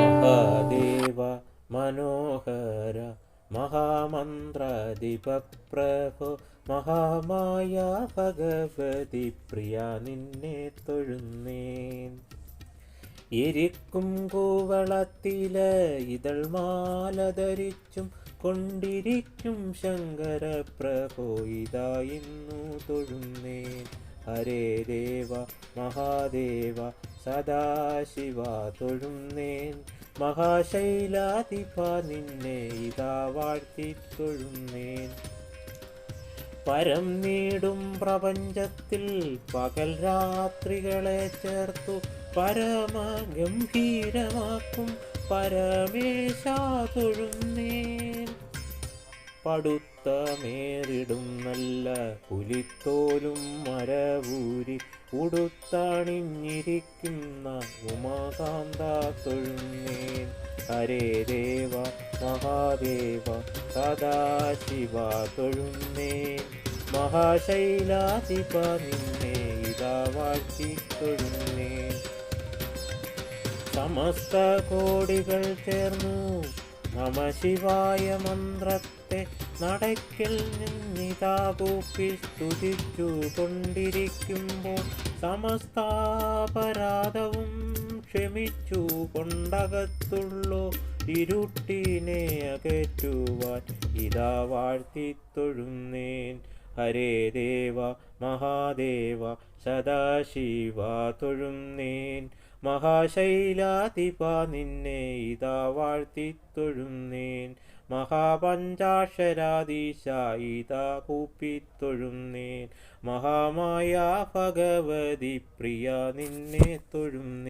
മഹാദേവ മനോഹര മഹാമന്ത്രാധിപപ്രഭോ മഹാമായ ഭഗവതി പ്രിയ നിന്നെ തൊഴുന്നേൻ. എരിക്കും കൂവളത്തില ഇതൾ മാല ധരിച്ചും കൊണ്ടിരിക്കും ശങ്കരപ്രഭോ ഇതാ ഇന്നു തൊഴുന്നേൻ. ഹരേ ദേവ മഹാദേവ സദാശിവ തൊഴുന്നേൻ. മഹാശൈലാധിപ നിന്നെ ഇതാ വാഴ്ത്തി തൊഴുന്നേൻ. പരം നീടും പ്രപഞ്ചത്തിൽ പകൽ രാത്രികളെ ചേർത്തു പരമഗംഭീരമാക്കും പരമേശ തൊഴുന്നേൻ. പടുത്തമേറിടും നല്ല പുലിത്തോലും മരവൂരി ഉടുത്തണിഞ്ഞിരിക്കുന്ന ഉമാകാന്ത തൊഴുന്നേൻ. ഹരേ ദേവ മഹാദേവ സദാശിവ തൊഴുന്നേൻ. മഹാശൈലാധിപ നിന്നെ ഇതാ വാഴ്ത്തി തൊഴുന്നേൻ. സമസ്ത കോടികൾ ചേർന്നു നമ ശിവായ മന്ത്രത്തെ നടയ്ക്കൽ നിന്നിതാ കൂപ്പി സ്തുതിച്ചു കൊണ്ടിരിക്കുമ്പോൾ സമസ്താപരാധവും ക്ഷമിച്ചു കൊണ്ടകത്തുള്ളോ ഇരുട്ടിനെ അകറ്റുവാൻ ഇതാ വാഴ്ത്തി തൊഴുന്നേൻ. ഹരേ ദേവ മഹാദേവ സദാശിവ തൊഴുന്നേൻ. മഹാശൈലാധിപ നിന്നെ ഇതാ വാഴ്ത്തി തൊഴുന്നേൻ. മഹാപഞ്ചാക്ഷരാധീശ ഇതാ കൂപ്പി തൊഴുന്നേൻ. മഹാമായ ഭഗവതി പ്രിയ നിന്നെ തൊഴുന്നേൻ.